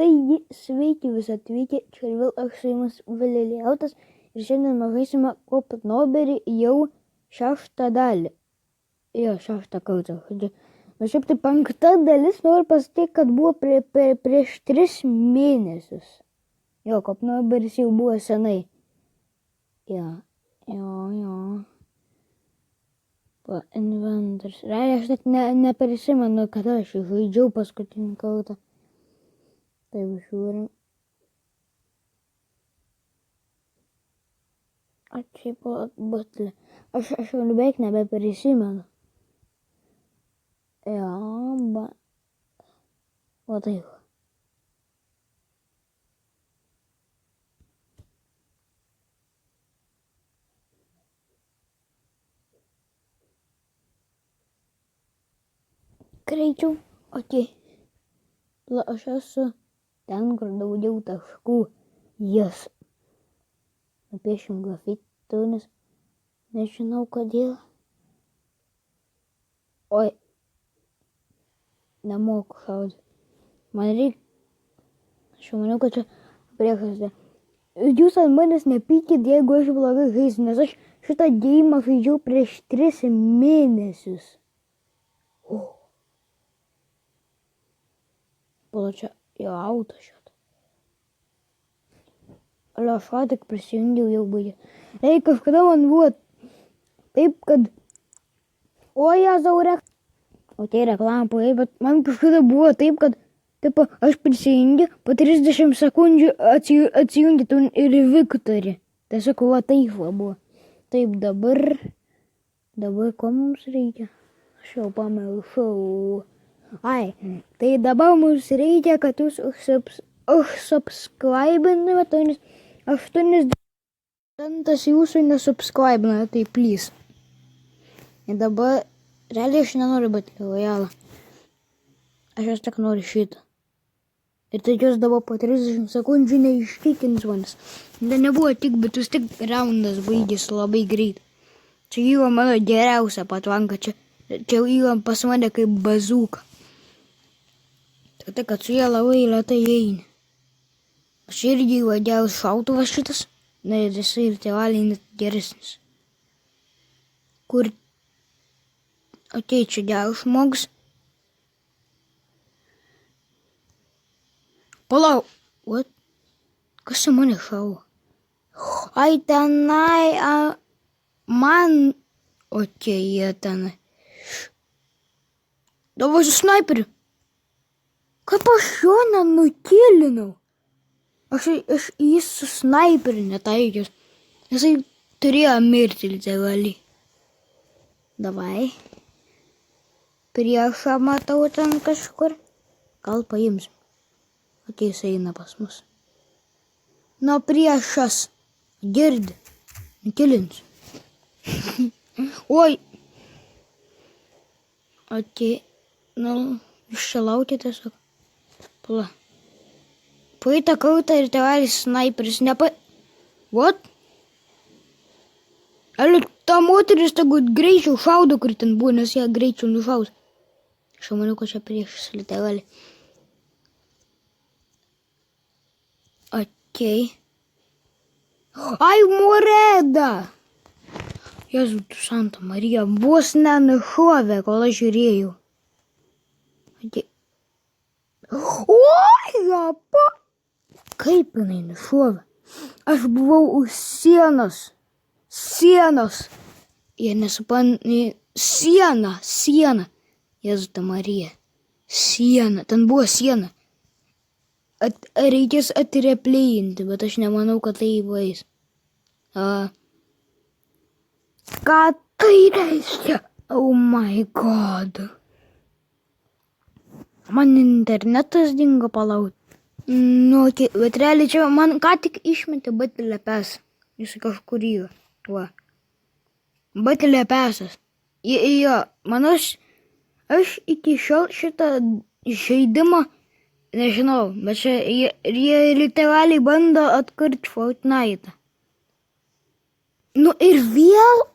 Taigi, sveiki visi atvykę, čia ir vėl aš su jumis Vileliautas ir šiandien mes žaisime Kopnoberį jau 6 dalį. Jo, 6 kartą. Bet šiaip tai 5 dalis, noriu pasakyti, kad buvo prieš 3 mėnesius. Jo, Kopnoberis jau buvo senai. Jo. Inventorius. Realiai aš net neprisimenu, kada aš žaidžiau paskutinį kartą. Taip, žiūrim. Šiaip butlė. Aš jau beveik nebeprisimenu. Jo, o taip. Greičiau, okei. Aš esu ten, kur daugiau taškų. Jas. Nupiešim grafitį, nes nežinau kodėl. Oi. Nemoku šaudyti. Man reikia. Aš jau maniau, kad čia priekastė. Jūs ant manęs nepykit, jeigu aš blogai žaisiu, nes aš šitą geimą žaidžiau prieš 3 mėnesius. Pala čia jau auto šitą. Ale aš tik prisijungiau, jau baigė. Kažkada man buvo taip, kad... O, Jazaurek. O tai reklamą pagai, bet man kažkada buvo taip, kad taip, aš prisijungiu, po 30 sekundžių atsijungi ir Viktorį. Tiesiog va taip buvo. Taip, dabar ko mums reikia? Aš jau pamiršau. Ai, tai dabar mums reikia, kad jūs subscribintumėte, nes 80% jūsų nesubscribina, tai please. Ir dabar, realiai aš nenoriu būti lojalą. Aš tik noriu šitą. Ir tai jūs dabar po 30 sekundžių neištikins manęs. Nebuvo tik, bet jūs tik raundas baigėsi labai greit. Čia yra mano geriausia patvanka, čia yra pas mane kaip bazūka. Tai kad su jie labai lėtai eini. Aš irgi vadžiausiu šautuvas šitas, ir jisai ir tėvaliai net geresnis. Kur... Okei, čia geras žmogus. Palauk, what? Kas čia mane šauo? Ai, tenai, man... Okei, jie tenai. Davai su snaiperiu. Kaip aš jo nenukilinau? Aš jis su snaiperiu netaikęs. Jisai turėjo mirti literaliai. Davai. Priešą matau ten kažkur. Gal paimsim. Okei, jis eina pas mus. Nu, priešas. Girdi. Nukilinsiu. Oi. Okei. Nu, iš čia laukia tiesiog. Pala. Praeitą kartą ir tėvelis snaiperis What? Ale ta moteris tegu greičiau šaudo, kur ten buvo, nes ją greičiau nušaus. Aš maniau, kad čia priešas tėvelį. Okei. Ai, Moreda! Jėzau, tu Santa Marija, vos nenušovė, kol aš žiūrėjau. Okei. Oi, apa! Kaip jinai nušovė? Aš buvau už sienos. Sienos. Jie Siena. Jėzuta Marija. Siena. Ten buvo siena. Reikės atreplėjinti, bet aš nemanau, kad tai įvais. Ką tai reiškia? Oh my god. Man internetas dingo palaut. Nu, bet realiai čia man ką tik išmetė batilę pesą. Jis kažkur yra. Va. Batilę pesas. Jo, man aš iki šiol šitą žaidimą nežinau, bet čia jie literaliai bando atkurti Fortnite. Nu ir vėl...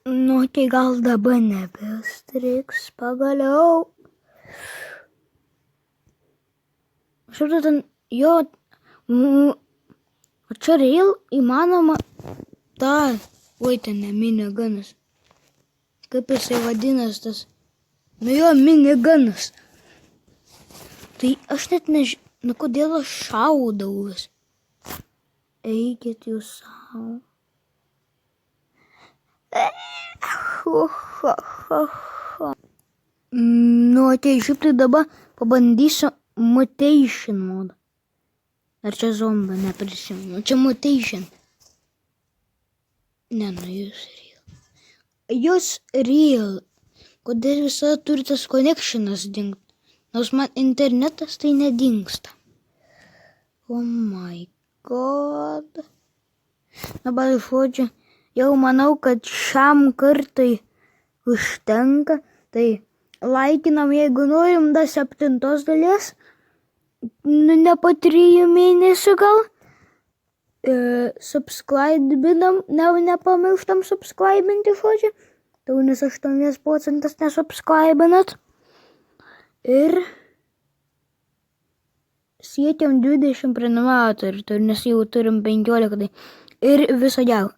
Nu, tai gal dabar nebestriks pagaliau. Šiaip tai ten, jo, o čia real įmanoma ta, oi ten ne miniganas. Kaip jisai vadinas tas? Nu jo, miniganas. Tai aš net nežinau, nu kodėl aš šaudau vis. Eikit jūs savo. Nu, atei, šiaip tai dabar pabandysiu mutation modą. Ar čia zombą neprisimenu. Čia mutation. Ne, nu jūs real. Jūs real. Kodėl visada turi tas connectionas dingt? Nors man internetas tai nedingsta. Oh my god. Dabar žodžiu, jau manau, kad šiam kartai užtenka. Tai laikinam, jeigu norim, da 7 dalies. Nu, ne po 3 mėnesių gal. Subscribinam, nepamirštam subscribinti žodžiu. Tai nes 8% nesubscribinat. Ir siekiam 20 prenumeratorių, nes jau turim 15. Ir viso gero.